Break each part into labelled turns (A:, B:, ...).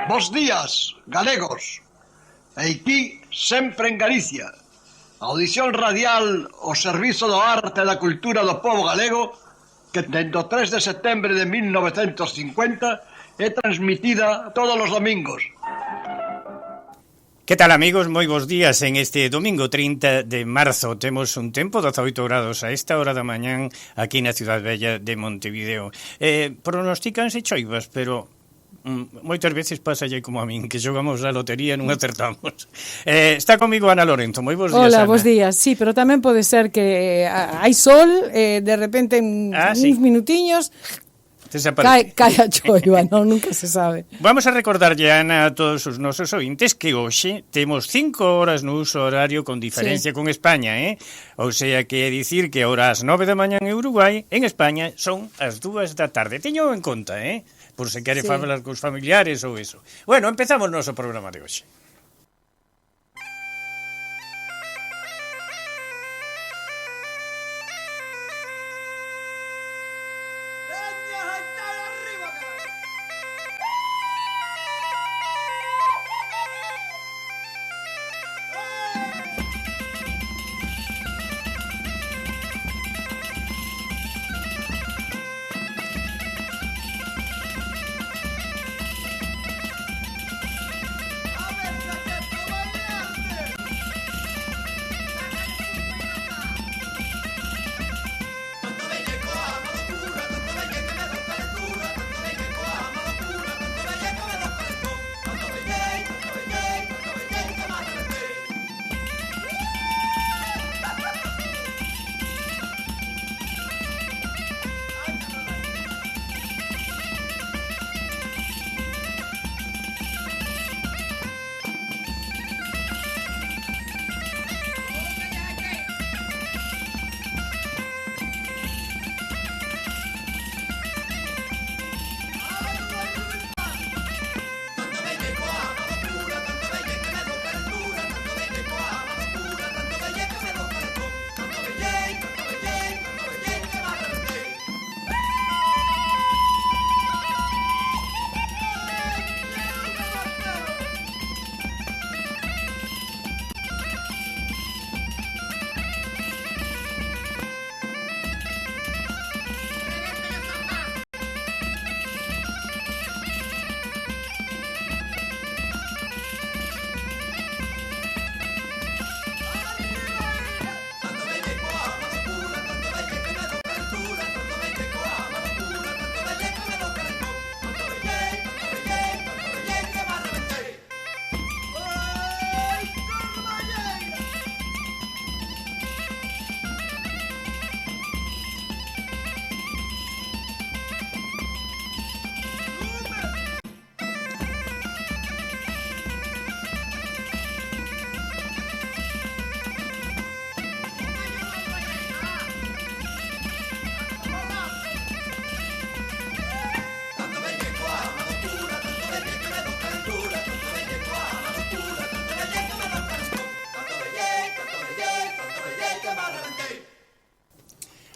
A: Bos días, galegos. Aquí, sempre en Galicia. Audición radial ao servizo do arte e da cultura do povo galego que dende o 3 de setembro de 1950 é transmitida todos os domingos.
B: Que tal, amigos? Moi bons días. En este domingo 30 de marzo temos un tempo 18 grados a esta hora da mañán aquí na Cidade Bella de Montevideo. Pronostícanse choivas, pero moitas veces pasalle como a min, que xogamos a lotería e non acertamos. Está comigo Ana Lorenzo. Moi bons días,
C: Hola,
B: Ana.
C: bons días. Sí, pero tamén pode ser que hai sol, de repente en uns minutiños cae a choiva, non? Nunca se sabe.
B: Vamos a recordarlle, Ana, a todos os nosos ointes que hoxe temos 5 horas no uso horario con diferencia con España, Ou sea, que é dicir que ahora as 9 da mañá en Uruguai, en España son as 2 da tarde. Teño en conta, por se quere falar cos familiares ou eso. Bueno, empezamos o noso programa de hoxe.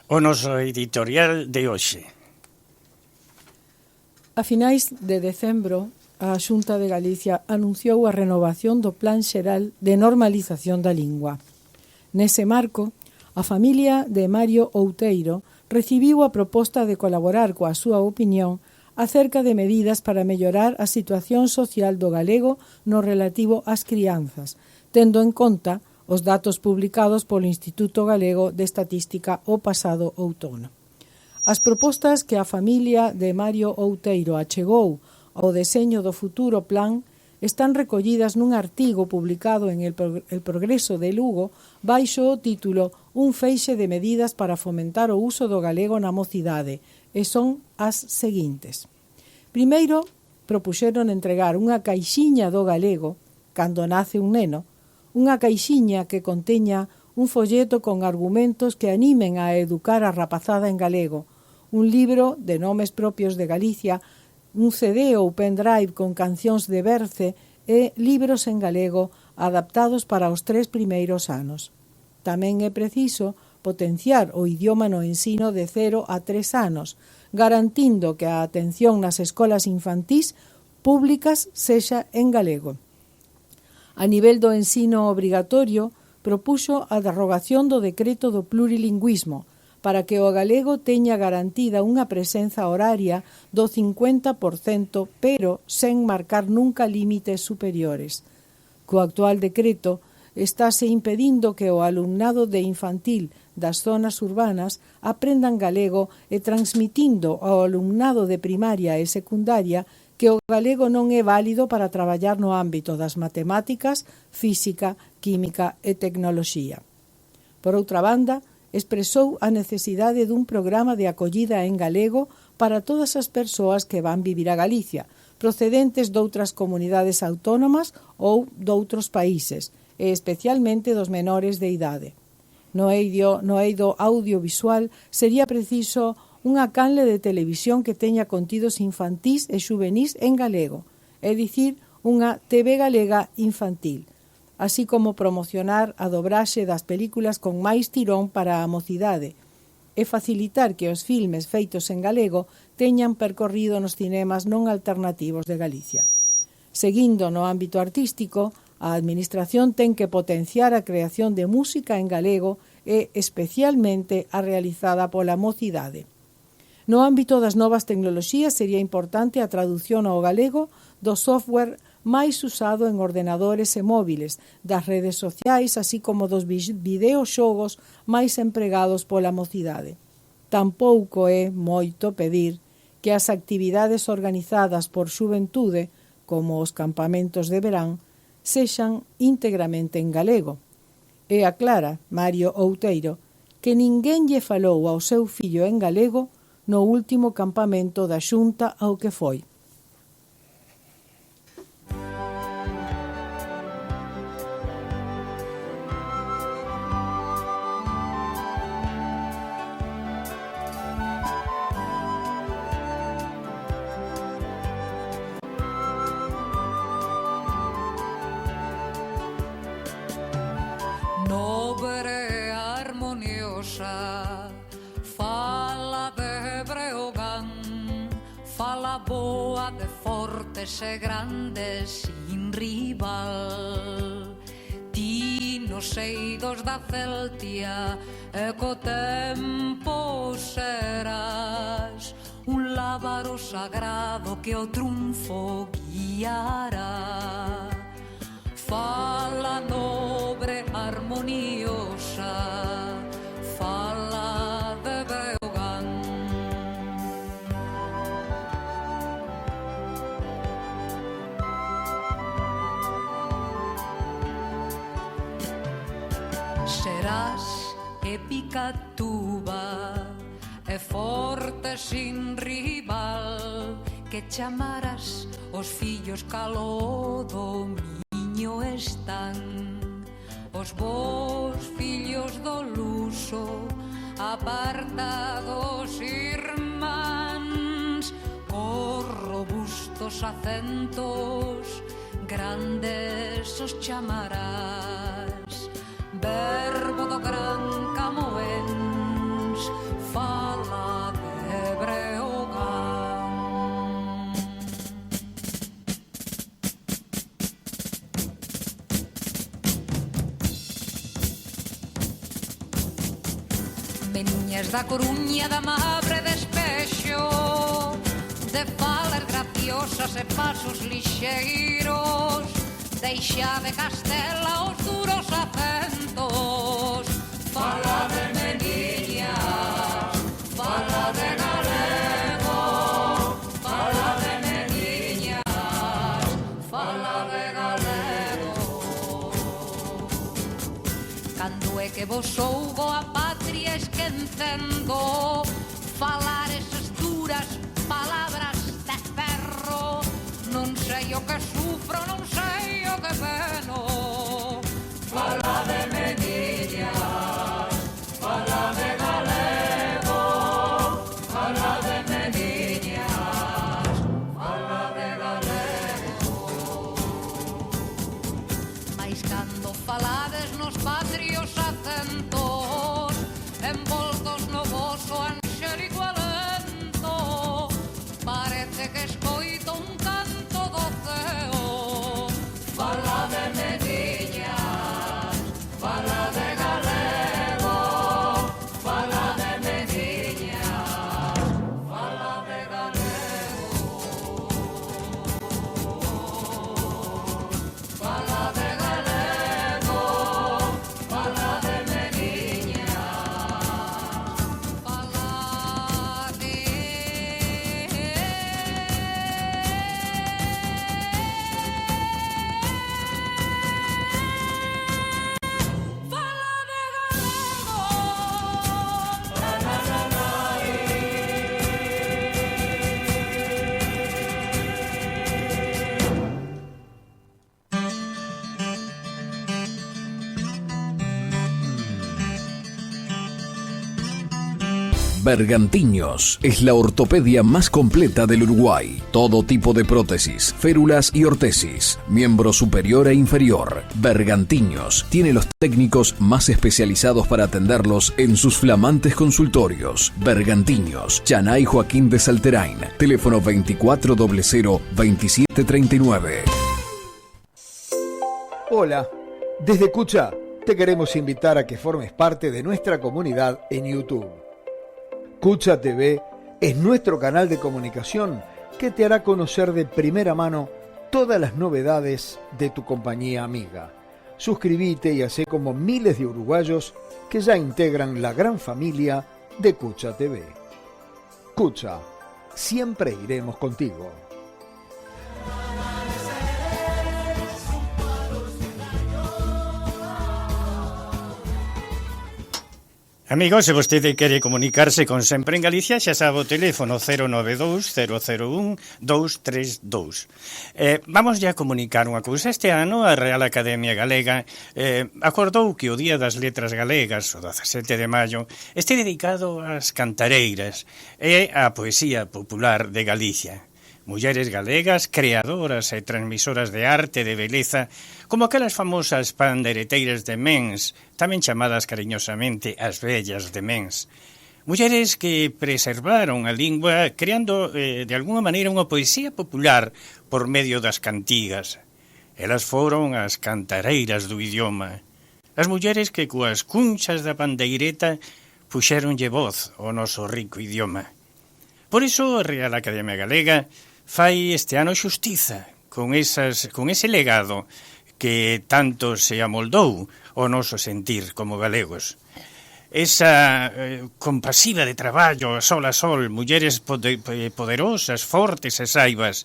B: O noso editorial de hoxe.
C: A finais de decembro, a Xunta de Galicia anunciou a renovación do Plan Xeral de Normalización da Lingua. Nese marco, a familia de Mario Outeiro recibiu a proposta de colaborar coa súa opinión acerca de medidas para mellorar a situación social do galego no relativo ás crianzas, tendo en conta os datos publicados polo Instituto Galego de Estatística o pasado outono. As propostas que a familia de Mario Outeiro achegou ao deseño do futuro plan están recollidas nun artigo publicado en El Progreso de Lugo baixo o título Un feixe de medidas para fomentar o uso do galego na mocidade, e son as seguintes. Primeiro, propuxeron entregar unha caixiña do galego cando nace un neno, unha caixiña que conteña un folleto con argumentos que animen a educar a rapazada en galego, un libro de nomes propios de Galicia, un CD ou pendrive con cancións de Berce e libros en galego adaptados para os 3 primeiros anos. Tamén é preciso potenciar o idioma no ensino de 0 a 3 anos, garantindo que a atención nas escolas infantís públicas sexa en galego. A nivel do ensino obrigatorio, propuxo a derrogación do decreto do plurilingüismo para que o galego teña garantida unha presenza horaria do 50%, pero sen marcar nunca límites superiores. Co actual decreto, estáse impedindo que o alumnado de infantil das zonas urbanas aprendan galego e transmitindo ao alumnado de primaria e secundaria que o galego non é válido para traballar no ámbito das matemáticas, física, química e tecnoloxía. Por outra banda, expresou a necesidade dun programa de acollida en galego para todas as persoas que van vivir a Galicia, procedentes doutras comunidades autónomas ou doutros países, e especialmente dos menores de idade. No eido audiovisual sería preciso unha canle de televisión que teña contidos infantís e xuvenís en galego, é dicir, unha TV galega infantil, así como promocionar a dobraxe das películas con máis tirón para a mocidade e facilitar que os filmes feitos en galego teñan percorrido nos cinemas non alternativos de Galicia. Seguindo no ámbito artístico, a Administración ten que potenciar a creación de música en galego e especialmente a realizada pola mocidade. No ámbito das novas tecnoloxías sería importante a traducción ao galego do software máis usado en ordenadores e móviles, das redes sociais, así como dos videoxogos máis empregados pola mocidade. Tampouco é moito pedir que as actividades organizadas por xuventude, como os campamentos de verán, sexan íntegramente en galego. E aclara Mario Outeiro que ninguén lle falou ao seu fillo en galego no último campamento da Xunta ao que foi.
D: Nobre harmoniosa, fala de Breogán, fala boa de fortes e grandes sin rival. Ti nos eidos da Celtia e co tempo serás un lábaro sagrado que o triunfo guiará. Fala nobre harmoniosa, fala de Breogán. Serás épica tuba e forte sin rival, que chamarás os fillos calo dominio están. Os vos fillos do luso, apartados irmáns, cos robustos acentos, grandes os chamarás. Verbo do gran Camoens, fala de Breogán. Veniñas da Coruña, da Mabre, de Espexo, de falas graciosas e pasos lixeiros, deixa de Castela os duros acentos. Fala de Meniña, fala de galego, fala de Meniña, fala de galego. Cando é que vos soubo a patria esquecendo, falar esas duras palabras de ferro, non sei o que sufro, non sei o que peno. Fala de Meniña, fala de galego, fala de Meniña, fala de galego. Mais cando falades nos patrios acentos, envoltos no voso
E: Bergantiños es la ortopedia más completa del Uruguay. Todo tipo de prótesis, férulas y ortesis, miembro superior e inferior. Bergantiños tiene los técnicos más especializados para atenderlos en sus flamantes consultorios. Bergantiños, Chanay Joaquín de Salterain, teléfono 2400-2739.
F: Hola, desde Cucha te queremos invitar a que formes parte de nuestra comunidad en YouTube. Cucha TV es nuestro canal de comunicación que te hará conocer de primera mano todas las novedades de tu compañía amiga. Suscríbete y hacé como miles de uruguayos que ya integran la gran familia de Cucha TV. Cucha, siempre iremos contigo.
B: Amigos, se vostede quere comunicarse con Sempre en Galicia, xa sabe o teléfono 092-001-232. Vamos ya a comunicar unha cousa. Este ano a Real Academia Galega acordou que o Día das Letras Galegas, o 17 de maio, este dedicado ás cantareiras e á poesía popular de Galicia. Mulleres galegas, creadoras e transmisoras de arte e de beleza, como aquelas famosas pandereteiras de Mens, tamén chamadas cariñosamente as vellas de Mens. Mulleres que preservaron a lingua creando, de alguna maneira, unha poesía popular por medio das cantigas. Elas foron as cantareiras do idioma. As mulleres que coas cunchas da pandeireta puxéronlle voz ao noso rico idioma. Por iso, a Real Academia Galega fai este ano xustiza con ese legado que tanto se amoldou o noso sentir como galegos. Esa compasiva de traballo, sol a sol, mulleres poderosas, fortes e saibas,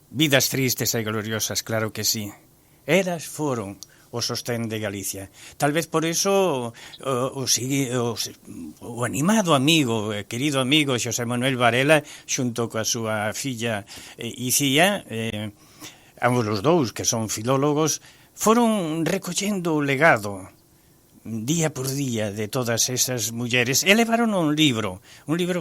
B: vidas tristes e gloriosas, claro que sí. Elas foron o sostén de Galicia. Tal vez por eso o animado amigo, querido amigo Xosé Manuel Varela, xunto coa súa filla Icía, ambos os dous, que son filólogos, foron recollendo o legado día por día de todas esas mulleres e levaron un libro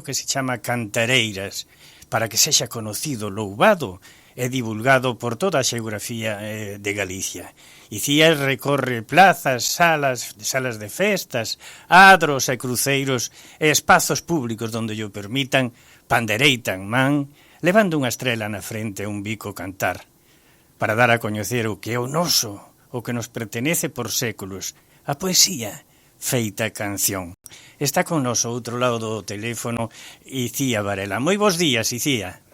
B: que se chama Cantareiras, para que sexa conocido, louvado e divulgado por toda a xeografía de Galicia. Icía recorre plazas, salas de festas, adros e cruceiros e espazos públicos donde lle permitan, pandereitan man, levando unha estrela na frente e un bico cantar, para dar a coñecer o que é o noso, o que nos pertenece por séculos, a poesía feita canción. Está con nos ao outro lado do teléfono Icía Varela. Moi bons días, Icía.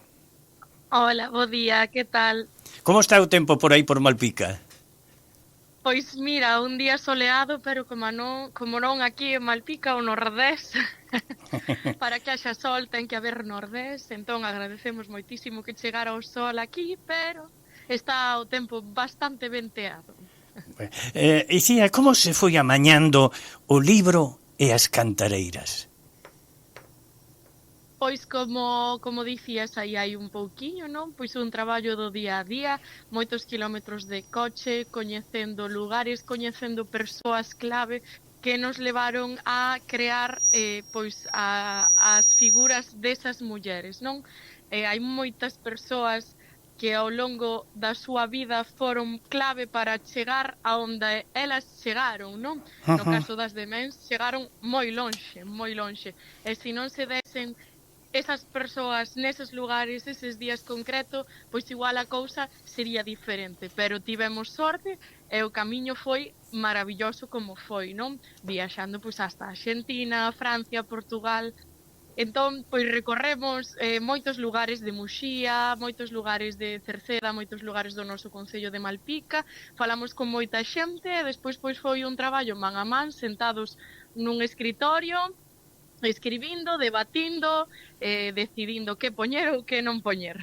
G: Hola, bo día, que tal?
B: Como está o tempo por aí por Malpica?
G: Pois mira, un día soleado, pero como non aquí en Malpica, o Nordés, para que haxa sol ten que haber Nordés, entón agradecemos moitísimo que chegara o sol aquí, pero está o tempo bastante venteado.
B: Icía, como se foi amañando o libro e as cantareiras?
G: Pois como dicías, aí hai un pouquiño, non? Pois un traballo do día a día, moitos kilómetros de coche, coñecendo lugares, coñecendo persoas clave que nos levaron a crear pois as figuras desas mulleres, non? Hai moitas persoas que ao longo da súa vida foron clave para chegar a onde elas chegaron, non? No caso das demens, chegaron moi lonxe, moi lonxe. E se non se desen esas persoas neses lugares, eses días concreto, pois igual a cousa sería diferente, pero tivemos sorte e o camiño foi maravilloso como foi, non? Viaxando pois hasta Argentina, Francia, Portugal. Entón, pois recorremos moitos lugares de Muxía, moitos lugares de Cerceda, moitos lugares do noso concello de Malpica, falamos con moita xente e despois pois foi un traballo man a man, sentados nun escritorio, escribindo, debatindo, decidindo que poñer ou que non poñer.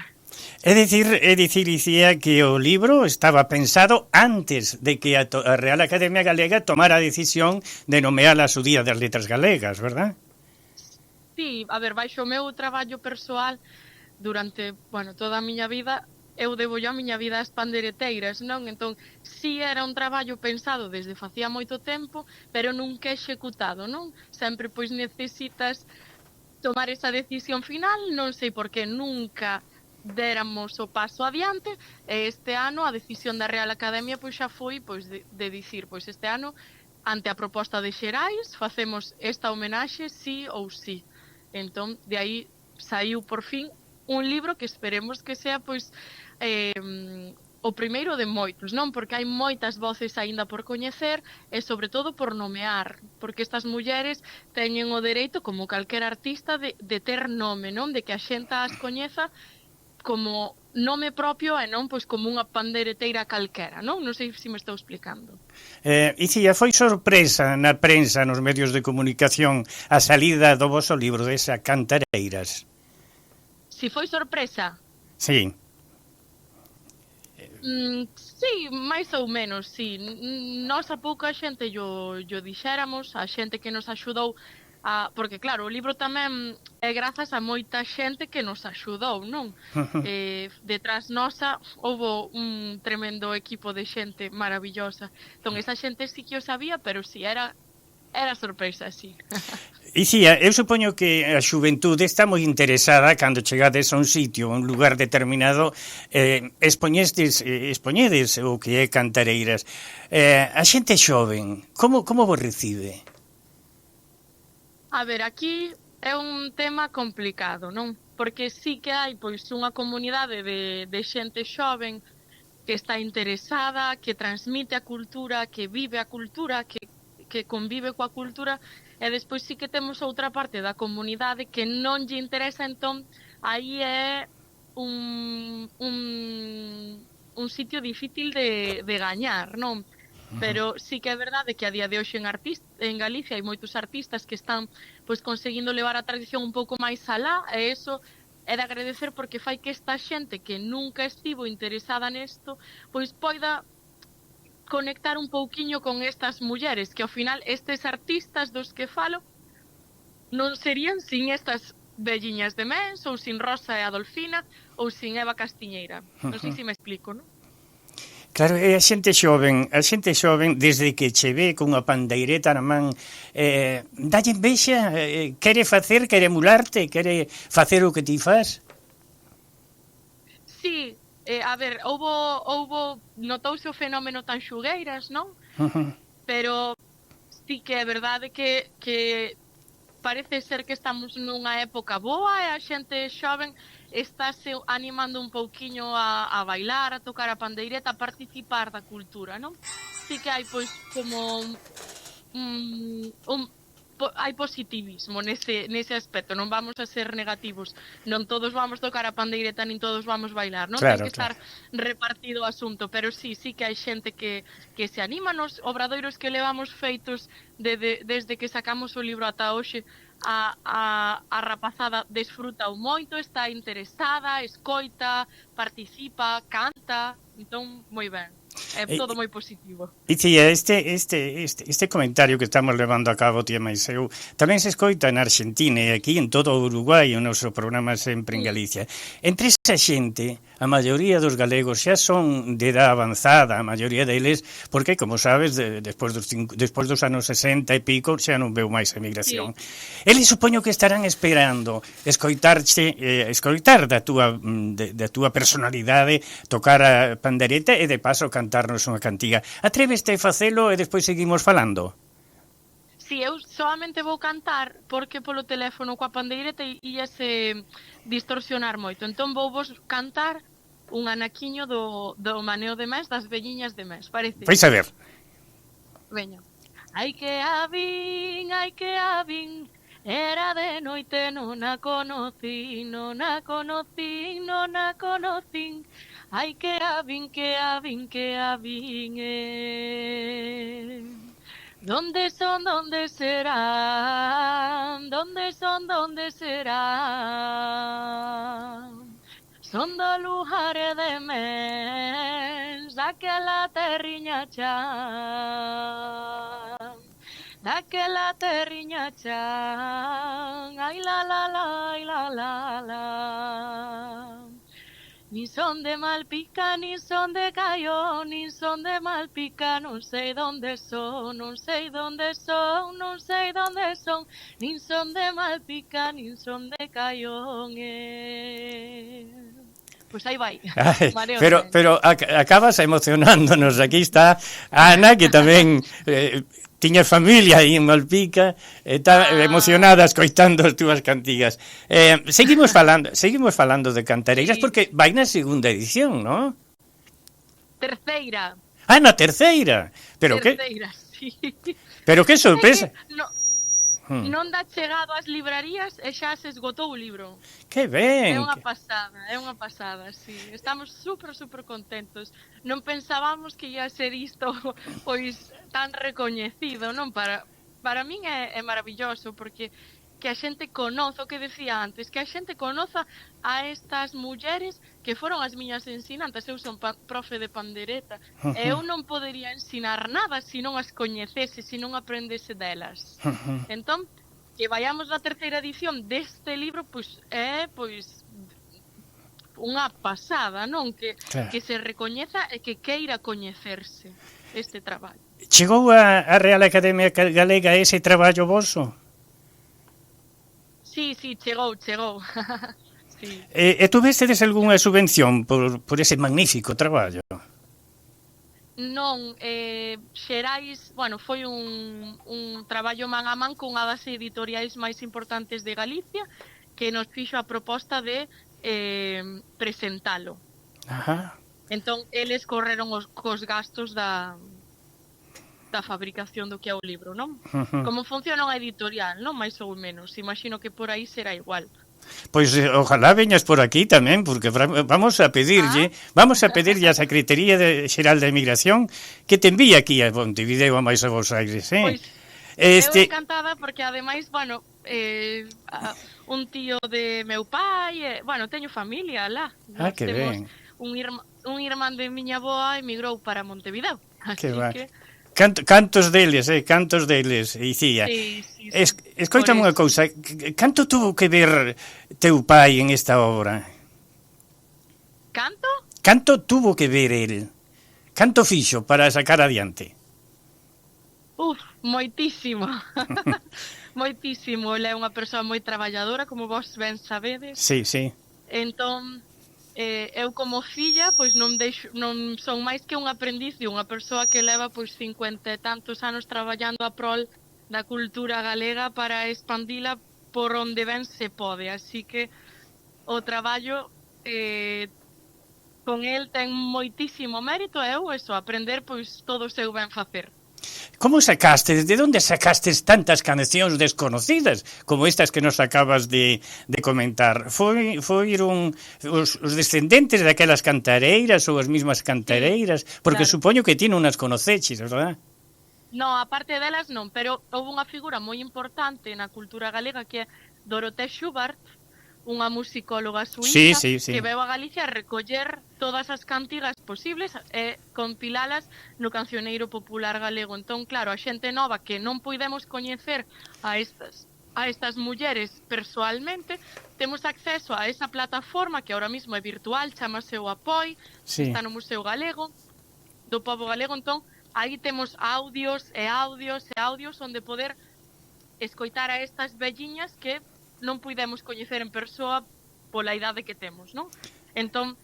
B: É dicir, Icía, que o libro estaba pensado antes de que a Real Academia Galega tomara a decisión de nomear a su Día das Letras Galegas, verdad?
G: Sí, a ver, baixo o meu traballo persoal durante, toda a miña vida, eu debo a miña vida ás pandereteiras, non? Entón, si era un traballo pensado desde facía moito tempo, pero nunca executado, non? Sempre, pois, necesitas tomar esa decisión final, non sei por que nunca déramos o paso adiante, e este ano a decisión da Real Academia pois xa foi pois de dicir, pois este ano ante a proposta de Xerais facemos esta homenaxe sí ou sí. Entón, de aí saiu por fin un libro que esperemos que sea pois o primeiro de moitos, non? Porque hai moitas voces aínda por coñecer e sobre todo por nomear, porque estas mulleres teñen o dereito, como calquera artista, de ter nome, non? De que a xente as coñeza como nome propio e non pois como unha pandeireteira calquera, non? Non sei se me estou explicando.
B: Icía, foi sorpresa na prensa, nos medios de comunicación, a salida do voso libro desa Cantareiras.
G: Si foi sorpresa?
B: Sí.
G: Sí, máis ou menos, sí. Nós a pouca xente yo dixéramos, a xente que nos axudou porque claro, o libro tamén é grazas a moita xente que nos axudou, non? Detrás nosa houve un tremendo equipo de xente maravillosa. Entón, esa xente sí que o sabía, pero sí, era sorpresa, sí.
B: Icía, eu supoño que a xuventude está moi interesada cando chegades a un sitio, a un lugar determinado, expoñedes o que é Cantareiras. A xente xoven, como vos recibe?
G: A ver, aquí é un tema complicado, non? Porque sí que hai pois unha comunidade de xente xoven que está interesada, que transmite a cultura, que vive a cultura, que convive coa cultura, e despois sí que temos outra parte da comunidade que non lle interesa, entón aí é un sitio difícil de gañar, non? Pero sí que é verdade que a día de hoxe en Galicia hai moitos artistas que están pois conseguindo levar a tradición un pouco máis alá, e eso é de agradecer porque fai que esta xente que nunca estivo interesada nesto pois poida conectar un pouquiño con estas mulleres, que ao final estes artistas dos que falo non serían sin estas velliñas de Mens, ou sin Rosa e Adolfina, ou sin Eva Castiñeira. Non sei se me explico, non?
B: Claro, é a xente xoven, desde que che ve cunha pandeireta na man, dalle envexa, quere facer, quere emularte, quere facer o que ti faz?
G: Sí, a ver, notouse o fenómeno tan xugueiras, non? Pero sí que é verdade que parece ser que estamos nunha época boa e a xente xoven estáse animando un pouquiño a bailar, a tocar a pandeireta, a participar da cultura, non? Sí que hai pois como hai positivismo nese aspecto, non vamos a ser negativos, non todos vamos tocar a pandeireta nin todos vamos bailar, non?
B: Claro,
G: Ten que estar repartido o asunto, pero sí que hai xente que se anima nos obradoiros que levamos feitos desde que sacamos o libro ata hoxe. A rapazada desfrutao moito, está interesada, escoita, participa, canta, entón moi ben. É todo moi positivo.
B: Icía, este comentario que estamos levando a cabo, tía máis eu, tamén se escoita en Argentina e aquí en todo o Uruguai, o noso programa sempre en Galicia. Entre esa xente, a maioría dos galegos xa son de edad avanzada, a maioría deles, porque, como sabes, despois dos anos 60 e pico, xa non veu máis a emigración. Sí. Eles supoño que estarán esperando escoitar da túa personalidade, tocar a pandereta e de paso cantarnos unha cantiga. Atréveste a facelo e despois seguimos falando?
G: Si, eu solamente vou cantar porque polo teléfono coa pandeireta íase distorsionar moito. Entón vou vos cantar un anaquiño do maneo de Mens, das velliñas de Mens, parece?
B: Vais a ver.
G: Veña. Ai que a vin, era de noite, non a conocín. Ai que a vin, ¿Dónde son, dónde serán? Son do lugar de Mens, daquela terriña chan, ai la la la, ai la la la. Nin son de Malpica, nin son de Caión, nin son de Malpica, non sei donde son, non sei donde son, non sei donde son, nin son de Malpica, nin son de Caión. Pois aí vai.
B: Ay, pero acabas emocionándonos. Aquí está Ana, que tamén tiña familia aí en Malpica, está emocionada escoitando as túas cantigas. Seguimos falando de cantareiras, sí, porque vai na segunda edición, ¿no?
G: Terceira.
B: Ah, na terceira.
G: Terceira, sí.
B: Pero que sorpresa.
G: Non dá chegado ás librarías e xa se esgotou o libro.
B: Que ben.
G: É unha pasada, sí. Estamos super contentos. Non pensábamos que ia ser isto pois tan recoñecido, non? Para min é maravilloso, porque que a xente conoza, o que decía antes, que a xente conoza a estas mulleres que foron as miñas ensinantes. Eu son profe de pandereta, e eu non podería ensinar nada se non as coñecese, se non aprendese delas. Entón, que vayamos na terceira edición deste libro, pois é unha pasada, non? Que se recoñeza e que queira coñecerse este traballo.
B: Chegou a Real Academia Galega ese traballo voso?
G: Sí, chegou. Sí.
B: E tuvestedes algunha subvención por ese magnífico traballo?
G: Non, Xerais, foi un traballo man a man cunha das editoriais máis importantes de Galicia, que nos fixo a proposta de presentalo.
B: Ajá.
G: Entón, eles correron cos gastos da fabricación do que é o libro, non? Como funciona unha editorial, non? Mais ou menos. Imagino que por aí será igual.
B: Pois ojalá veñas por aquí tamén, porque vamos a pedirlle a Secretaría Xeral de Emigración que te envíe aquí a Montevideo a máis a Bos Aires,
G: Pois, eu encantada, porque ademais, un tío de meu pai, teño familia lá.
B: Que ben.
G: Un irmán de miña avoa emigrou para Montevideo. Así que
B: Cantos deles, dicía.
G: Sí.
B: Escoítame unha cousa, canto tuvo que ver teu pai en esta obra?
G: Canto?
B: Canto tuvo que ver el? Canto fixo para sacar adiante?
G: Moitísimo. Moitísimo. Ele é unha persoa moi traballadora, como vos ben sabedes.
B: Sí.
G: Entón, eu como filla, pois non son máis que un aprendiz e unha persoa que leva 50 e tantos anos traballando a prol da cultura galega para expandila por onde ben se pode. Así que o traballo con el ten moitísimo mérito, aprender todo o seu ben facer.
B: Como sacastes, de onde sacastes tantas cancións desconocidas como estas que nos acabas de comentar? Foron os descendentes daquelas cantareiras ou as mismas cantareiras? Porque claro, supoño que ti non as conoceches, verdad?
G: Non, a parte delas non, pero houve unha figura moi importante na cultura galega que é Dorothée Schubart, unha musicóloga suíza que veu a Galicia a recoller todas as cantigas posibles e compilalas no cancioneiro popular galego. Entón, claro, a xente nova que non puidemos coñecer a estas mulleres persoalmente, temos acceso a esa plataforma que ahora mismo é virtual, chamase o Apoi, está no Museo Galego, do Pobo Galego. Entón, aí temos audios onde poder escoitar a estas velliñas que non puidemos coñecer en persoa pola idade que temos, non? Entón,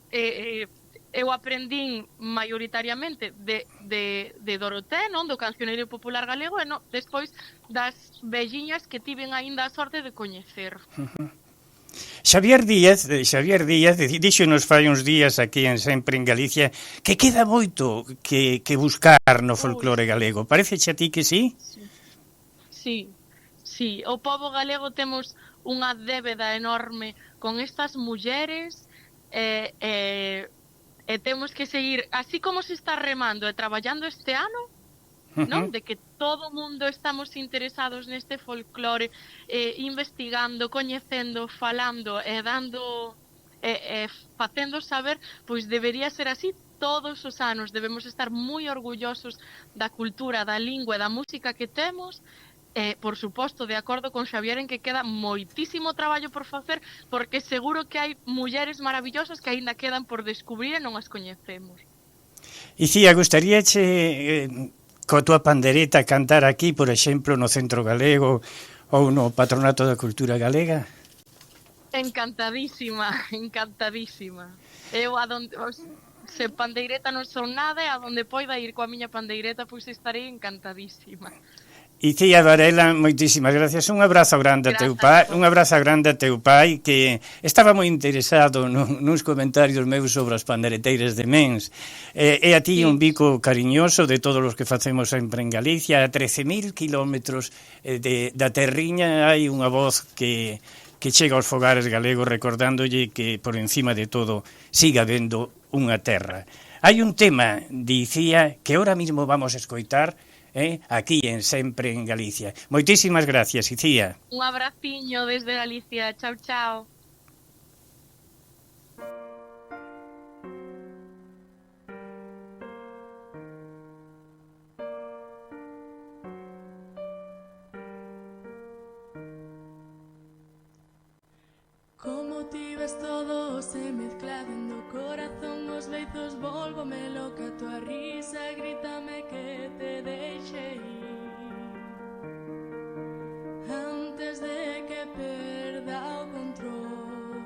G: eu aprendín maioritariamente de Dorothée, non? Do cancioneiro popular galego, e despois das velliñas que tiven aínda a sorte de coñecer.
B: Xavier Díaz díxonos fai uns días aquí en Sempre en Galicia que queda moito que buscar no folclore galego. Paréceche a ti que sí?
G: Sí, o pobo galego temos unha débeda enorme con estas mulleres e temos que seguir, así como se está remando e traballando este ano, non? De que todo o mundo estamos interesados neste folclore, investigando, coñecendo, falando e dando facendo saber, pois debería ser así todos os anos. Debemos estar moi orgullosos da cultura, da lingua e da música que temos, por suposto, de acordo con Xavier en que queda moitísimo traballo por facer, porque seguro que hai mulleres maravillosas que aínda quedan por descubrir e non as coñecemos.
B: Icía, gustaríache coa túa pandereta cantar aquí, por exemplo, no Centro Galego ou no Patronato da Cultura Galega?
G: Encantadísima, encantadísima. Eu se pandeireta non son nada, e a donde poida ir coa miña pandeireta, pois estarei encantadísima.
B: Icía Varela, moitísimas gracias. Un abrazo grande a teu pai, que estaba moi interesado nuns comentarios meus sobre as pandereteiras de Mens. E a ti un bico cariñoso de todos os que facemos sempre en Galicia. A 13.000 kilómetros da terriña hai unha voz que chega aos fogares galegos, recordándolle que por encima de todo siga vendo unha terra. Hai un tema, dicía, que ahora mismo vamos a escoitar aquí en Sempre en Galicia. Moitísimas gracias, Icía.
G: Un abraciño desde Galicia. Chao, chao.
H: Como ti ves todo se mezcla dentro corazón, os leizos volvome loca, tua risa grítame que te deixe ir antes de que perda o control,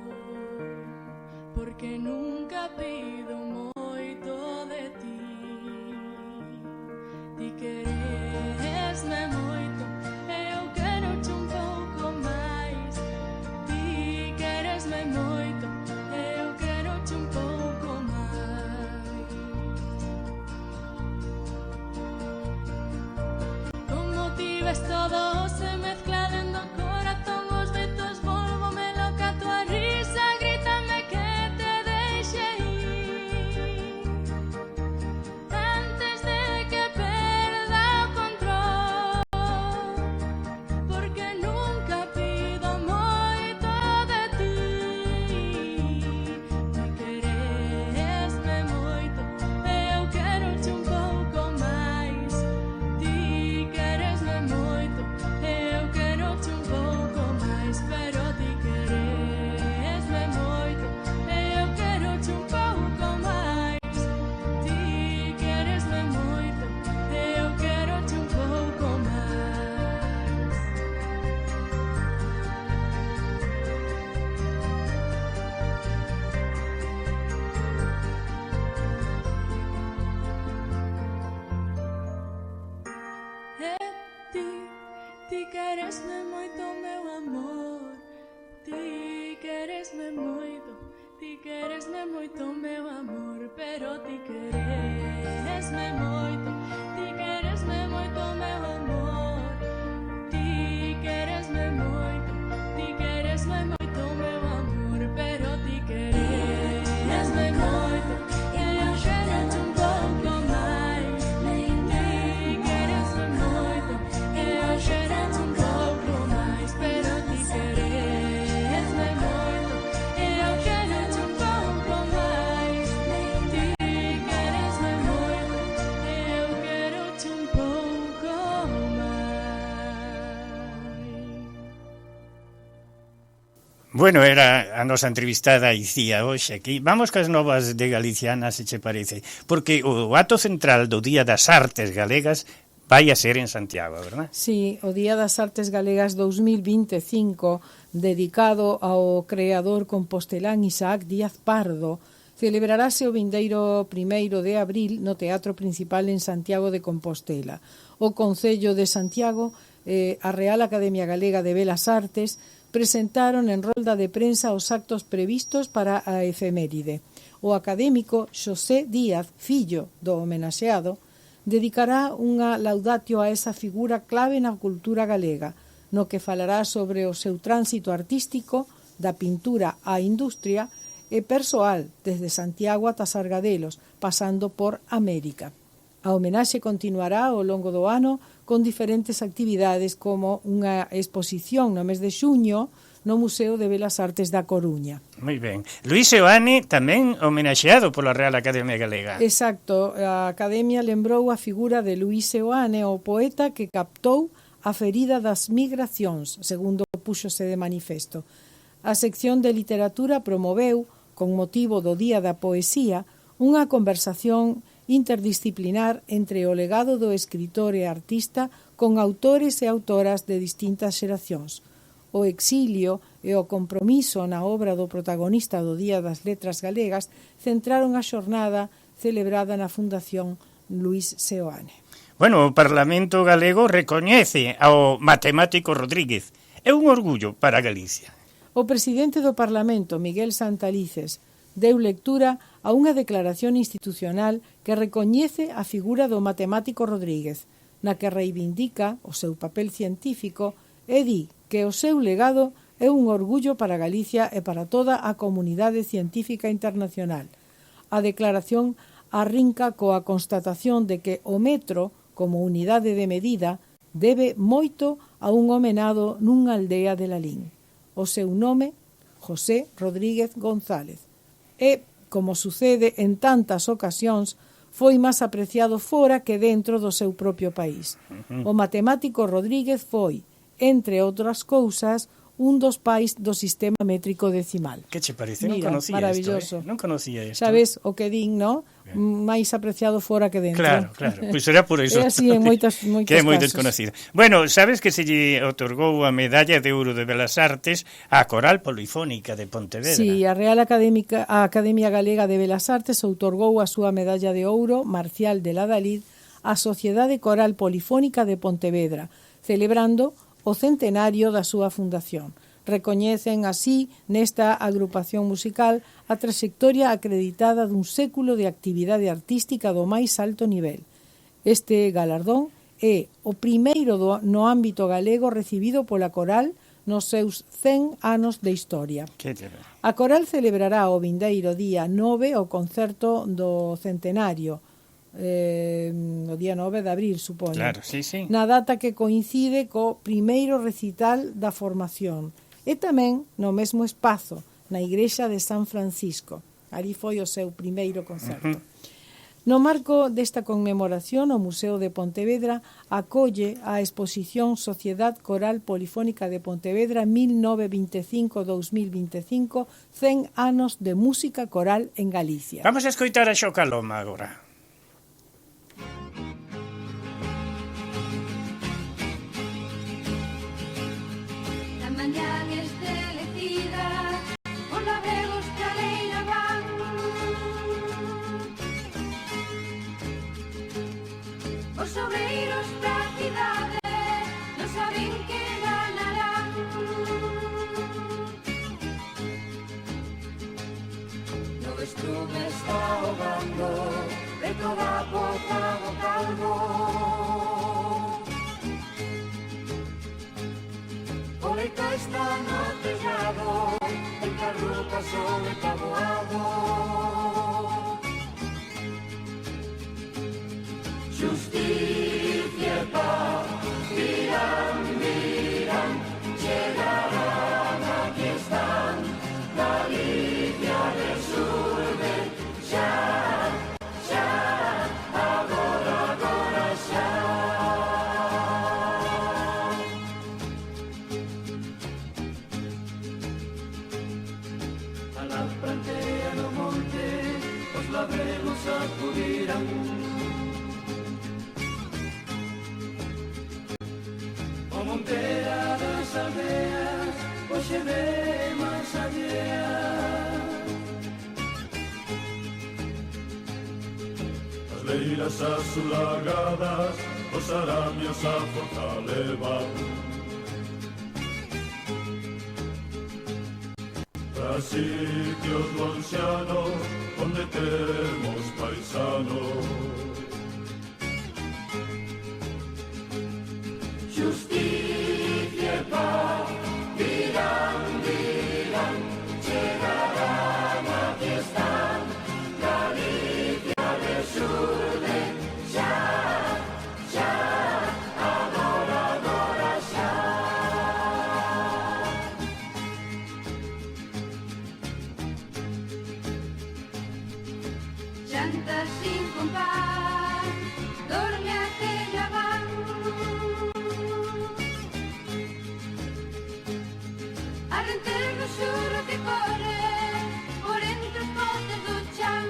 H: porque nunca pido moito de ti, ti queresme moito, eu quero-te un pouco máis, ti queresme moito, eu quero-te un pouco máis. Como ti ves todo se mezcla dentro do corazón, os dedos volvome loca, tua risa grítame que te deixe ir antes de que perda o control, porque nunca pido moito de ti, ti queresme moito, eu quero-te un pouco máis, ti queresme moito, eu quero-te un pouco máis, pero ti queresme moito, eu quero-te un pouco máis, ti queresme moito, eu quero-te un pouco máis. Ti queresme moito, meu amor, ti queresme moito, ti queresme moito, meu amor, pero ti queresme moito, ti queresme moito, meu amor, ti queresme moito, ti queresme moito, meu amor, pero ti queresme moito, eu quero-te un pouco máis, ti queresme moito, eu quero-te un pouco máis, pero ti queresme moito, eu quero-te un pouco máis, ti queresme moito, eu quero-te un pouco máis.
B: Bueno, era a nosa entrevistada Icía hoxe aquí. Vamos cas novas de Galiciana, se che parece, porque o acto central do Día das Artes Galegas vai a ser en Santiago, verdad?
C: Sí, o Día das Artes Galegas 2025, dedicado ao creador compostelán Isaac Díaz Pardo, celebrarase o vindeiro 1 de abril no Teatro Principal en Santiago de Compostela. O Concello de Santiago, a Real Academia Galega de Belas Artes, presentaron en rolda de prensa os actos previstos para a efeméride. O académico Xosé Díaz, fillo do homenaxeado, dedicará unha laudatio a esa figura clave na cultura galega, no que falará sobre o seu tránsito artístico da pintura á industria e persoal desde Santiago ata Sargadelos, pasando por América. A homenaxe continuará ao longo do ano con diferentes actividades como unha exposición no mes de xuño no Museo de Belas Artes da Coruña.
B: Moi ben. Luís Seoane tamén homenaxeado pola Real Academia Galega.
C: Exacto. A Academia lembrou a figura de Luís Seoane, o poeta que captou a ferida das migracións, segundo púxose de manifesto. A sección de literatura promoveu, con motivo do Día da Poesía, unha conversación interdisciplinar entre o legado do escritor e artista con autores e autoras de distintas xeracións. O exilio e o compromiso na obra do protagonista do Día das Letras Galegas centraron a xornada celebrada na Fundación Luís Seoane.
B: Bueno, o Parlamento galego recoñece ao matemático Rodríguez. É un orgullo para Galicia.
C: O presidente do Parlamento, Miguel Santalices, deu lectura a unha declaración institucional que recoñece a figura do matemático Rodríguez, na que reivindica o seu papel científico e di que o seu legado é un orgullo para Galicia e para toda a comunidade científica internacional. A declaración arrinca coa constatación de que o metro, como unidade de medida, debe moito a un homenado nunha aldea de Lalín. O seu nome, José Rodríguez González. E, como sucede en tantas ocasións, foi máis apreciado fora que dentro do seu propio país. O matemático Rodríguez foi, entre outras cousas, un dos pais do sistema métrico decimal.
B: Que che parece?
C: Mira,
B: Non conocía
C: maravilloso.
B: isto, Non conocía isto.
C: Sabes o que din, no? Máis apreciado fora que dentro.
B: Claro. Pois será por eso.
C: É así en moitas
B: que é moi
C: casos.
B: desconocido. Bueno, sabes que se lle otorgou a Medalla de Ouro de Belas Artes á Coral Polifónica de Pontevedra.
C: Sí, a Academia Galega de Belas Artes outorgou a súa Medalla de Ouro Marcial de Ladalid á Sociedade Coral Polifónica de Pontevedra, celebrando o centenario da súa fundación. Recoñecen así nesta agrupación musical a trayectoria acreditada dun século de actividade artística do máis alto nivel. Este galardón é o primeiro no ámbito galego recibido pola coral nos seus 100 anos de historia. A coral celebrará o vindeiro día 9 o concerto do centenario, o día 9 de abril, supoño.
B: Claro, sí.
C: Na data que coincide co primeiro recital da formación. E tamén no mesmo espazo, na igrexa de San Francisco. Ali foi o seu primeiro concerto. No marco desta conmemoración, o Museo de Pontevedra acolle a exposición Sociedad Coral Polifónica de Pontevedra 1925-2025, 100 anos de música coral en Galicia.
B: Vamos a escoitar a Xoca Loma agora.
H: Mañán estremecida, os labregos que a leira van. Os obreiros da cidade non saben que ganarán. No estrume está ahogando de toda a poza do calvo. O leito está no tellado, en carruca sobre taboado. Justicia e paz, miran, chegarán, aquí están, Galicia resurge, xa, agora xa. Labregos acudirán. O monteira das aldeas, hoxe ve máis allea. As leiras azulagadas, os aramios a forza levan. Para sitios lonxanos, onde temos paisanos. Justicia e paz, dirán, chegarán, aquí están, Galicia resurge, xa, agora xa. Xantas sin compás, dorme a tella van. que corre por entre os potes do chan.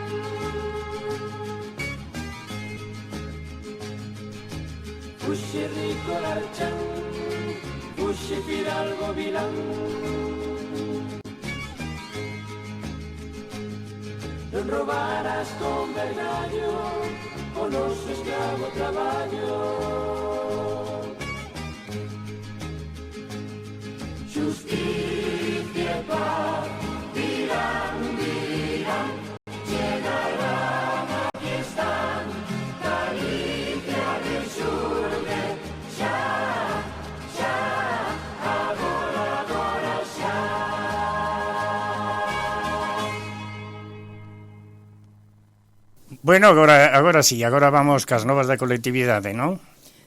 I: Fuxe rico larchan, fuxe fidalgo vilán. Non robarás con vergallo o noso escravo traballo. Justicia e paz dirán, dirán, chegarán, aquí están, Galicia resurde, xa, xa, agora, agora xa.
B: Bueno, agora sí, agora vamos cas novas da colectividade, non?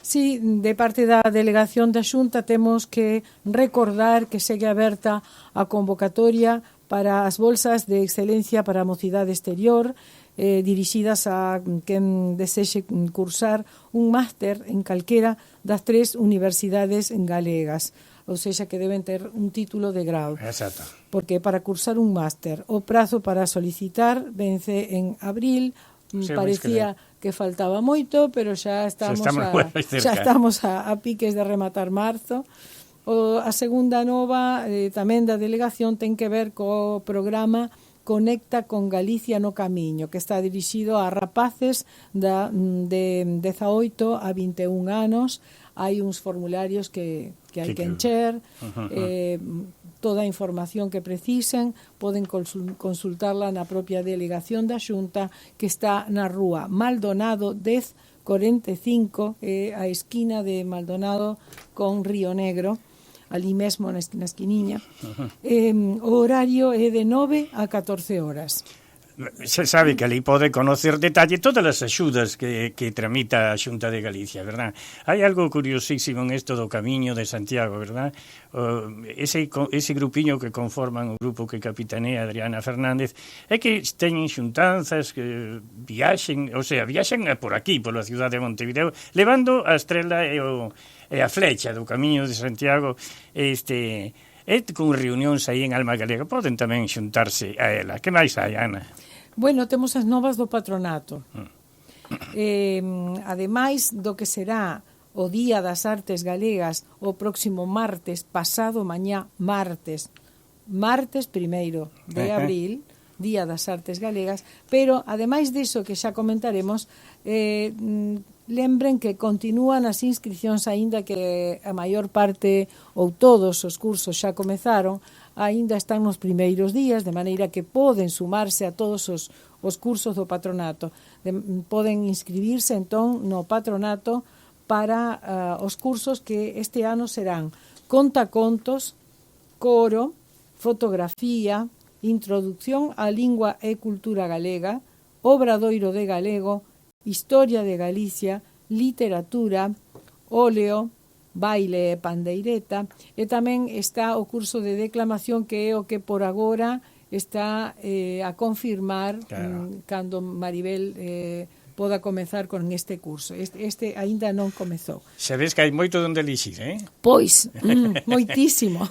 C: Sí, de parte da delegación da Xunta temos que recordar que segue aberta a convocatoria para as bolsas de excelencia para a mocidade exterior, dirixidas a quen desexe cursar un máster en calquera das 3 universidades galegas, ou seja, que deben ter un título de grau.
B: Exacto.
C: Porque para cursar un máster, o prazo para solicitar vence en abril. Parecía que faltaba moito, pero xa estamos a piques de rematar marzo. A segunda nova tamén da delegación ten que ver co programa Conecta con Galicia no Camiño, que está dirixido a rapaces de 18 a 21 anos. Hai uns formularios que hai que encher, toda a información que precisen, poden consultarla na propia delegación da Xunta, que está na rúa Maldonado 1045, a esquina de Maldonado con Río Negro, ali mesmo na esquiniña. O horario é de 9 a 14 horas.
B: Se sabe que ali pode conocer detalle todas as axudas que tramita a Xunta de Galicia, verdad? Hai algo curiosísimo en isto do Camiño de Santiago, verdad? Ese grupiño que conforman o grupo que capitanea Adriana Fernández é que teñen xuntanzas que viaxen por aquí, pola cidade de Montevideo, levando a estrela e a flecha do Camiño de Santiago, con reunións aí en Alma Galega. Poden tamén xuntarse a ela. Que máis hai, Ana?
C: Bueno, temos as novas do patronato. Ademais do que será o Día das Artes Galegas o próximo martes, pasado mañá martes 1º de abril, Día das Artes Galegas, pero ademais diso que xa comentaremos, lembren que continúan as inscricións, aínda que a maior parte ou todos os cursos xa comezaron, aínda están nos primeiros días, de maneira que poden sumarse a todos os cursos do patronato. Poden inscribirse entón no patronato para os cursos que este ano serán contacontos, coro, fotografía, introducción á lingua e cultura galega, obradoiro de galego, historia de Galicia, literatura, óleo, baile e pandeireta, e tamén está o curso de declamación, que é o que por agora está a confirmar, claro, cando Maribel poda comezar con este curso. Este aínda non comezou.
B: Sabes que hai moito donde elixir,
C: Pois, moitísimo.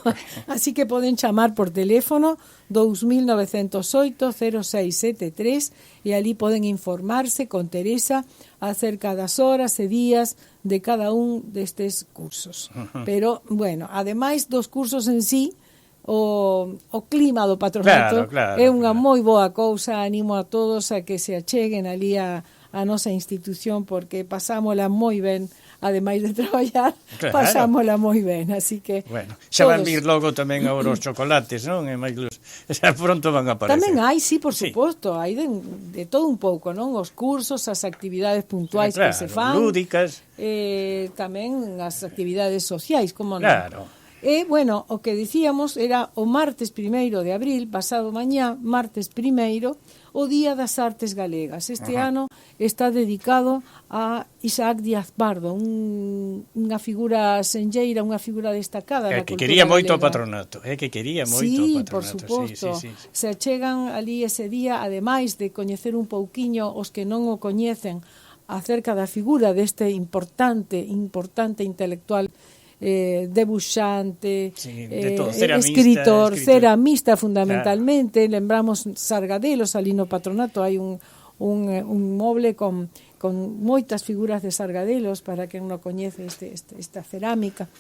C: Así que poden chamar por teléfono 2908-0673 e ali poden informarse con Teresa acerca das horas e días de cada un destes cursos. Pero, bueno, ademais dos cursos en sí, o clima do patronato é unha moi boa cousa. Animo a todos a que se acheguen ali a nosa institución, porque pasámola moi ben, ademais de traballar, pasámola moi ben, así que...
B: Bueno, xa van vir logo tamén agora os chocolates, non? E máis xa pronto van a aparecer.
C: Tamén hai, sí, por suposto, hai de todo un pouco, non? Os cursos, as actividades puntuais que se fan,
B: lúdicas,
C: tamén as actividades sociais, como non?
B: Claro.
C: E, bueno, o que dicíamos era o martes 1º de abril, pasado mañá, martes 1º, o Día das Artes Galegas. Este ano está dedicado a Isaac Díaz Pardo, unha figura senlleira, unha figura destacada na cultura galega.
B: Que quería moito o patronato, que quería moito o patronato.
C: Por suposto. Sí. Se achegan ali ese día, ademais de coñecer un pouquiño os que non o coñecen acerca da figura deste importante intelectual debuxante,
B: Sí, de todo, ceramista,
C: escritor, ceramista fundamentalmente. Claro. Lembramos Sargadelos, ali no Patronato hai un moble con moitas figuras de Sargadelos, para quen non coñece esta cerámica.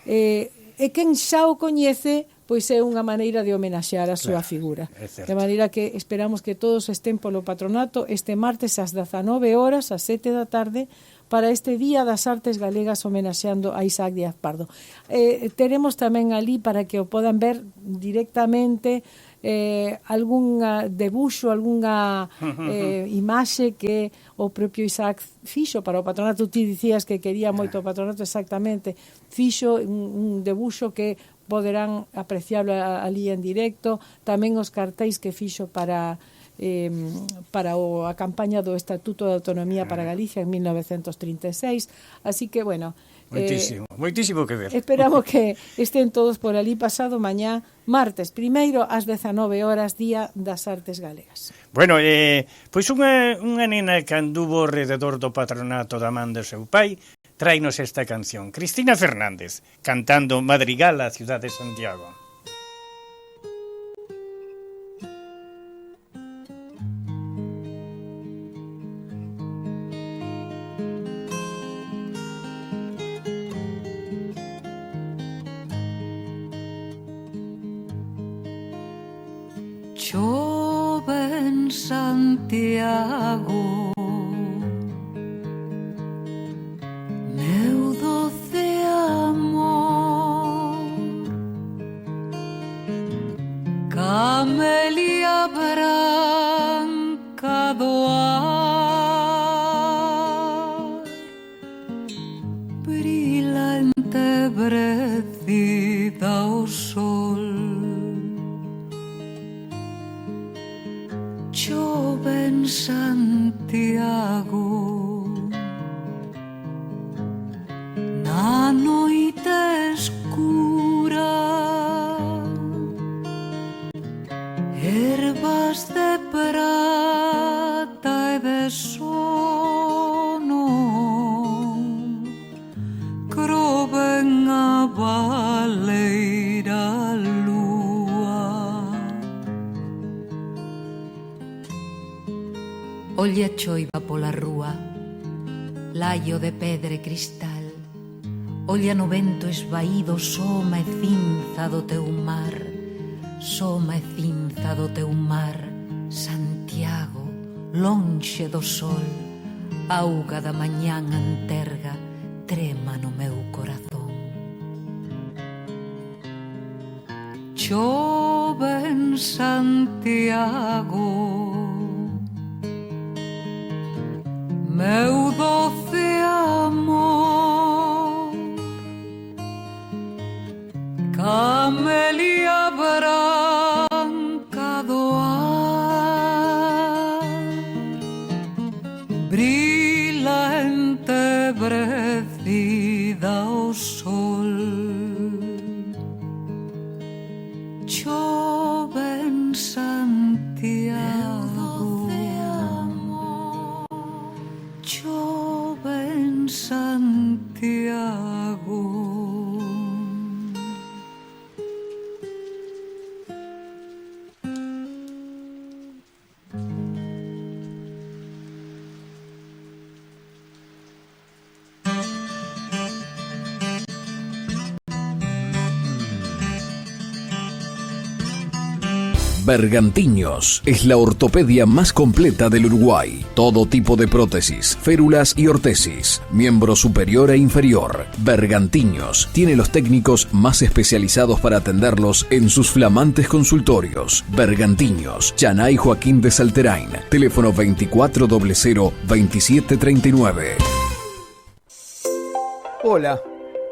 C: E quen xa o coñece, pois é unha maneira de homenaxear a súa figura. De maneira que esperamos que todos estén polo Patronato este martes ás 19 horas, ás 7 da tarde, para este Día das Artes Galegas homenaxeando a Isaac Díaz Pardo. Teremos tamén ali, para que o podan ver directamente, algún debuxo, algunha imaxe que o propio Isaac fixo para o Patronato. Ti dicías que quería moito o Patronato, exactamente. Fixo un debuxo que poderán apreciarlo ali en directo. Tamén os cartéis que fixo para a campaña do Estatuto de Autonomía para Galicia en 1936. Así que, bueno,
B: moitísimo que ver.
C: Esperamos que estén todos por ali pasado mañá, martes, primeiro ás 19 horas, Día das Artes Galegas.
B: Bueno, pois unha nena que anduvo alrededor do Patronato da man do seu pai tráinos esta canción. Cristina Fernández, cantando Madrigal á ciudad de Santiago.
D: Chove en Santiago, meu doce amor, camelia branca do ar, brila entebrecida ao sol. Chove en Santiago, na noite escura, ervas de prata e de sono croben a baleira lúa. Olla choiva pola rúa, laio de pedra e cristal, olla no vento esvaído, soma e cinza do teu mar, soma e cinza do teu mar, Santiago, lonxe do sol, auga da mañán anterga, trema no meu corazón. Chove en Santiago, meu doce amor, camelia branca do ar, brila entebrecida ao sol. Chove en Santiago, chove en Santiago.
E: Bergantiños es la ortopedia más completa del Uruguay. Todo tipo de prótesis, férulas y ortesis, miembro superior e inferior. Bergantiños tiene los técnicos más especializados para atenderlos en sus flamantes consultorios. Bergantiños, Chanay Joaquín de Salterain, teléfono 2400-2739.
F: Hola,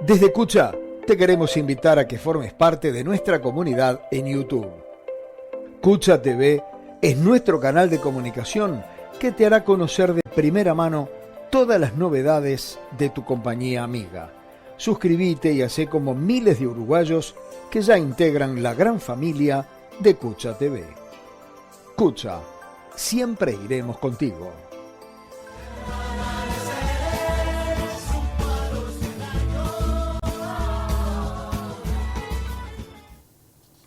F: desde Cucha te queremos invitar a que formes parte de nuestra comunidad en YouTube. Cucha TV es nuestro canal de comunicación que te hará conocer de primera mano todas las novedades de tu compañía amiga. Suscríbete y hacé como miles de uruguayos que ya integran la gran familia de Cucha TV. Cucha, siempre iremos contigo.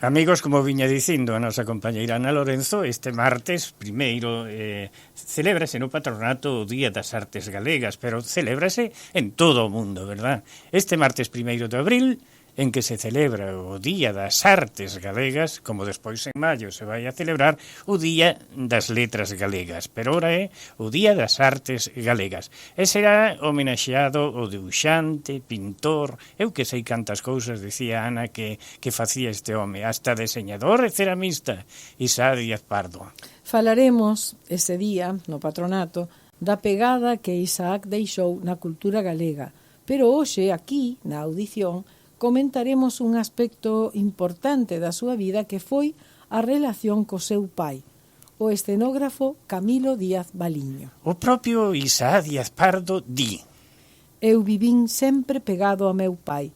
B: Amigos, como viña dicindo a nosa compañeira Ana Lorenzo, este martes primeiro celébrase no patronato o Día das Artes Galegas, pero celébrase en todo o mundo, verdad? Este martes primeiro de abril, en que se celebra o Día das Artes Galegas, como despois en maio se vai a celebrar o Día das Letras Galegas, pero ora é o Día das Artes Galegas. E será homenaxeado o debuxante, pintor, eu que sei cantas cousas, decía Ana, que facía este home, hasta deseñador e ceramista, Isaac Díaz Pardo.
C: Falaremos ese día, no patronato, da pegada que Isaac deixou na cultura galega, pero hoxe, aquí, na audición, comentaremos un aspecto importante da súa vida que foi a relación co seu pai, o escenógrafo Camilo Díaz Baliño.
B: O propio Isaac Díaz Pardo di:
C: Eu vivín sempre pegado a meu pai.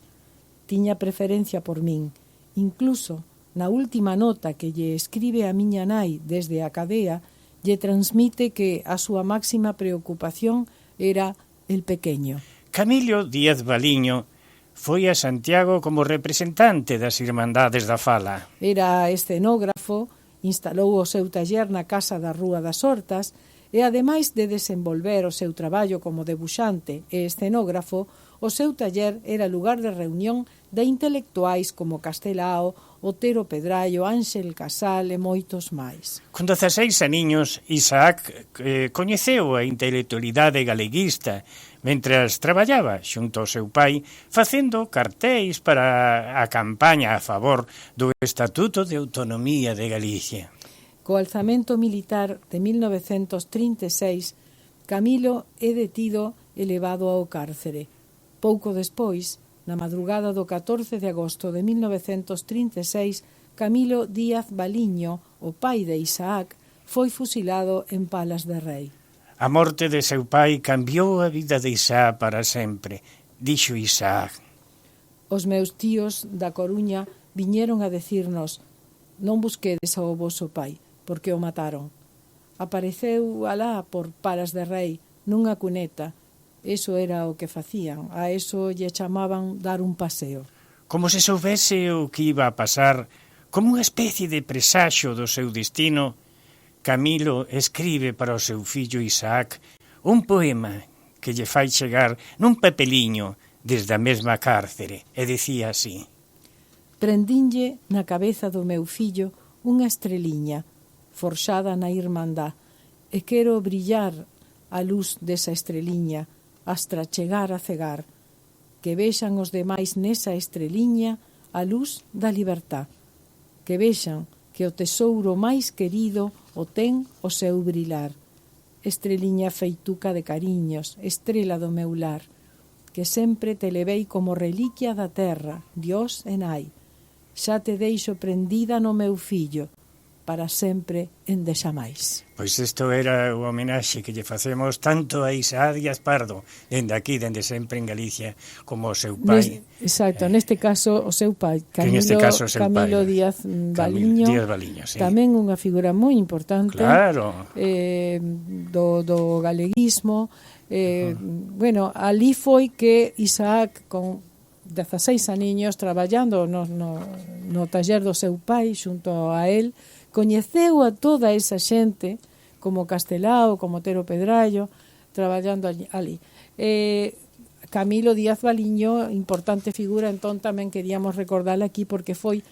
C: Tiña preferencia por min. Incluso, na última nota que lle escribe a miña nai desde a cadea, lle transmite que a súa máxima preocupación era el pequeño.
B: Camilo Díaz Baliño foi a Santiago como representante das Irmandades da Fala.
C: Era escenógrafo, instalou o seu taller na casa da Rúa das Hortas e, ademais de desenvolver o seu traballo como debuxante e escenógrafo, o seu taller era lugar de reunión de intelectuais como Castelao, Otero Pedrallo, Ángel Casal e moitos máis.
B: Con 16 aniños, Isaac coñeceu a intelectualidade galeguista mentras traballaba xunto ao seu pai facendo cartéis para a campaña a favor do Estatuto de Autonomía de Galicia.
C: Co alzamento militar de 1936, Camilo é detido e levado ao cárcere. Pouco despois, na madrugada do 14 de agosto de 1936, Camilo Díaz Baliño, o pai de Isaac, foi fusilado en Palas de Rei.
B: A morte de seu pai cambiou a vida de Isaac para sempre, dixo Isaac.
C: Os meus tíos da Coruña viñeron a decirnos: non busquedes ao voso pai, porque o mataron. Apareceu alá por Palas de Rei, nunha cuneta. Eso era o que facían, a eso lle chamaban dar un paseo.
B: Como se soubese o que iba a pasar, como unha especie de presaxo do seu destino, Camilo escribe para o seu fillo Isaac un poema que lle fai chegar nun papeliño desde a mesma cárcere, e dicía así:
C: Prendinlle na cabeza do meu fillo unha estreliña forxada na irmandá, e quero brillar a luz desa estreliña hasta chegar a cegar, que vexan os demais nesa estreliña a luz da libertad, que vexan que o tesouro máis querido o ten o seu brilar. Estreliña feituca de cariños, estrela do meu lar, que sempre te levei como reliquia da terra, Dios e nai. Xa te deixo prendida no meu fillo, para sempre endexamais.
B: Pois isto era o homenaxe que lle facemos tanto a Isaac Díaz Pardo, dende aquí, dende sempre en Galicia, como o seu pai.
C: Exacto, neste caso o seu pai, Camilo Díaz Baliño, sí. Tamén unha figura moi importante,
B: claro,
C: do galeguismo. Bueno, ali foi que Isaac, con 16 aniños, traballando no taller do seu pai, xunto a él, coñeceu a toda esa xente, como Castelao, como Otero Pedrallo, traballando ali. Camilo Díaz Baliño, importante figura, entón tamén queríamos recordarle aquí porque foi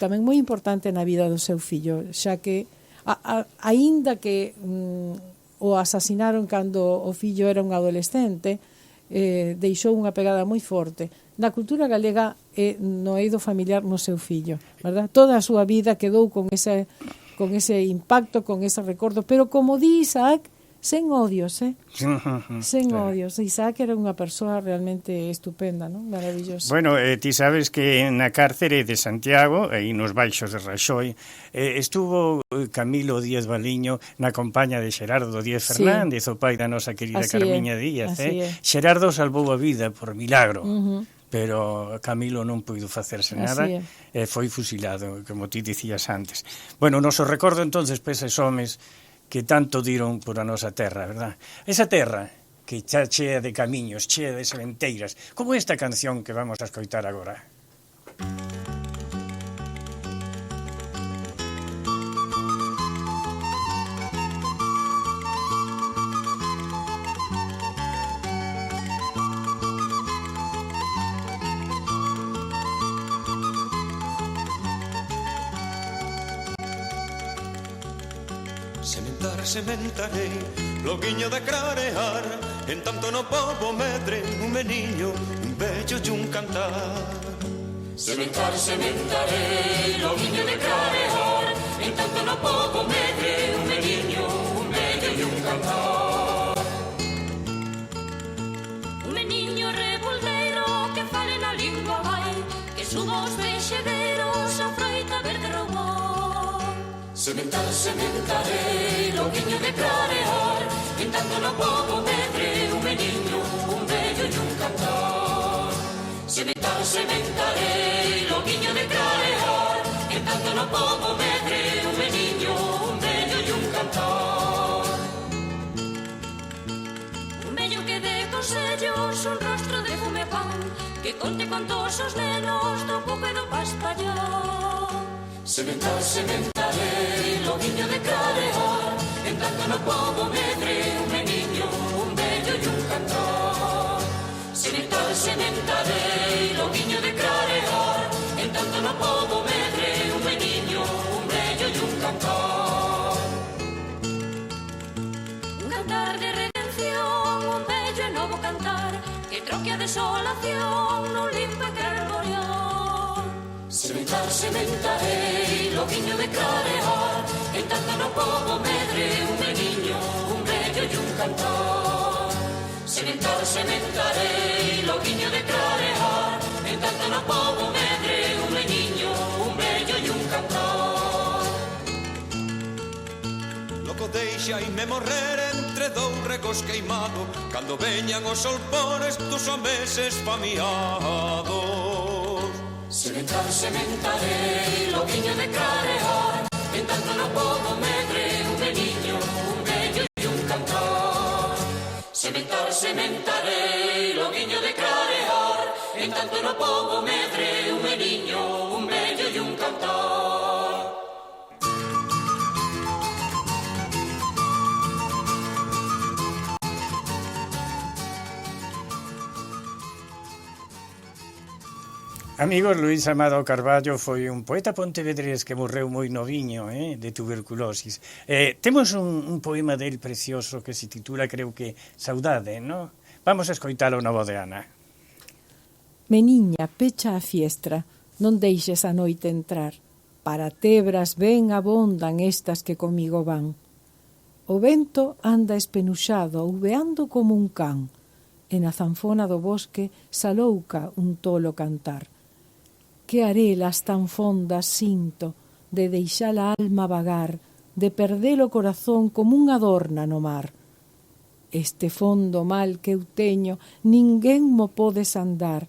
C: tamén moi importante na vida do seu fillo, xa que aínda que o asasinaron cando o fillo era un adolescente, deixou unha pegada moi forte na cultura galega e no eido familiar no seu fillo, verdad? Toda a súa vida quedou con ese impacto, con ese recordo, pero como di Isaac, sen odios, sen odios. Isaac era unha persoa realmente estupenda, ¿no? Maravillosa.
B: Bueno, ti sabes que na cárcere de Santiago, aí nos baixos de Raxoi, estuvo Camilo Díaz Baliño na compaña de Xerardo Díaz Fernández, o pai da nosa querida Carmiña Díaz. Xerardo salvou a vida por milagro. Pero Camilo non puido facerse nada e foi fusilado, como ti dicías antes. Bueno, noso recordo entonces peses homes que tanto diron por a nosa terra, verdad? Esa terra que xa chea de camiños, chea de sementeiras, como esta canción que vamos a escoitar agora.
J: Sementarei, loguiño de clarear, en tanto no pobo medre, un meniño, un bello e un cantar.
I: Sementarei, loguiño de clarear, en tanto no pobo medre, un meniño, un bello e un cantar.
H: Un meniño reboldeiro que fale na lingua vai, que suba os vexedeiros a froita verde roubou.
I: Sementarei, loguiño de clarear, en tanto no pobo medre, un meniño, un bello e un cantar. Sementarei, loguiño de clarear, en tanto no pobo medre, un meniño, un bello e un cantar.
H: Un bello que dé consellos, un rostro de fume pan, que conte contos os nenos do pouco e do paspallón.
I: Sementarei, loguiño de clarear, en tanto no pobo medre, un meniño, un bello e un cantar. Sementarei, loguiño de clarear, en tanto no pobo medre, un meniño, un bello e un cantar.
H: Un cantar de redención, un bello e novo cantar, que troque a desolación nun limpo e carboreón.
I: Sementarei, loguiño de clarear, en tanto no pobo medre, un meniño, un bello e un cantar. Sementarei, loguiño de clarear, en tanto no pobo medre, un meniño, un bello e un cantar.
J: Loco deixaime morrer entre dous regos queimado, cando veñan os solpores dos homes esfamiados.
I: Sementarei, loguiño de clarear, en tanto no pobo medre, un meniño, un bello e un cantar. Sementarei, loguiño de clarear, en tanto no pobo medre, un meniño, un bello e un cantar.
B: Amigos, Luís Amado Carballo foi un poeta pontevedrés que morreu moi noviño, de tuberculosis. Temos un poema del precioso que se titula, creo que, Saudade, ¿no? Vamos a escoitalo na voz de Ana.
C: Meniña, pecha a fiestra, non deixes a noite entrar. Para tebras ben abondan estas que comigo van. O vento anda espenuxado, uveando como un can, e na zanfona do bosque salouca un tolo cantar. Que arelas tan fondas sinto, de deixar a alma vagar, de perder o corazón como unha adorna no mar. Este fondo mal que eu teño, ninguén mo pode sandar.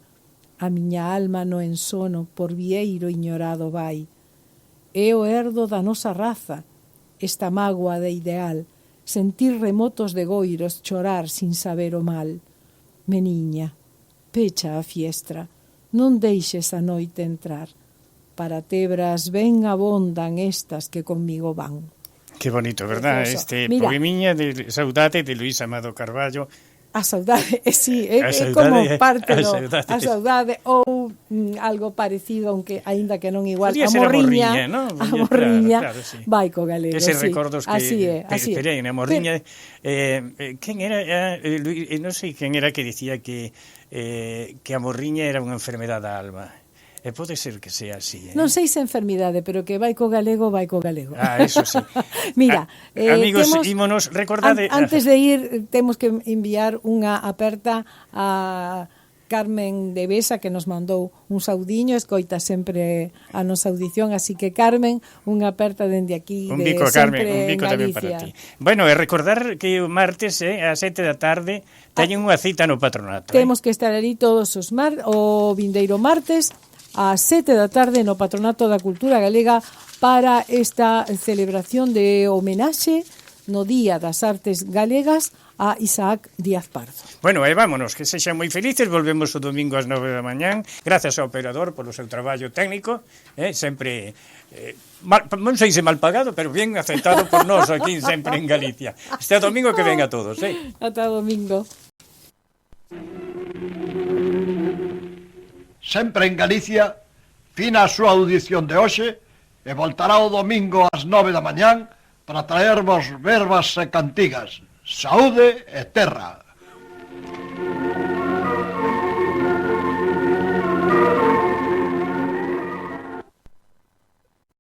C: A miña alma no ensono por vieiro ignorado vai. É o herdo da nosa raza, esta mágoa de ideal, sentir remotos de goiros chorar sin saber o mal. Meniña, pecha a fiestra, non deixes a noite entrar. Para tebras ben abondan estas que conmigo van.
B: Que bonito, verdad? Este poemiña de Saudade de Luís Amado Carballo.
C: A saudade, sí, é como parte do a saudade ou algo parecido, aunque aínda que non igual.
B: A morriña, ¿no?
C: A morriña,
B: claro, sí.
C: vai co galego,
B: Ese
C: sí.
B: recordos que
C: así é.
B: a morriña. Quen era, non sei quen era que dicía que a morriña era unha enfermedade da alma. Pode ser que sea así,
C: Non sei se enfermidade, pero que vai co galego, vai co galego.
B: Eso sí.
C: Mira,
B: amigos, ímonos, recordade...
C: Antes de ir, temos que enviar unha aperta a Carmen de Besa, que nos mandou un saudiño, escoita sempre a nosa audición, así que Carmen, unha aperta dende aquí
B: un bico,
C: de
B: Carmen,
C: sempre
B: un bico
C: en
B: tamén
C: Galicia.
B: para ti. Bueno, e recordar que o martes, ás 7 da tarde, teñen unha cita no patronato.
C: Temos que estar ali todos os o vindeiro martes, ás 7 da tarde no Patronato da Cultura Galega para esta celebración de homenaxe no Día das Artes Galegas a Isaac Díaz Pardo.
B: Bueno, e vámonos, que sexan moi felices, volvemos o domingo ás 9 da mañán, gracias ao operador polo seu traballo técnico, sempre, non sei se mal pagado, pero bien aceptado por nós aquí sempre en Galicia. Este domingo que venga a todos,
C: Ata domingo.
A: Sempre en Galicia, fina a súa audición de hoxe e voltará o domingo ás 9 da mañán para traervos verbas e cantigas, saúde e terra.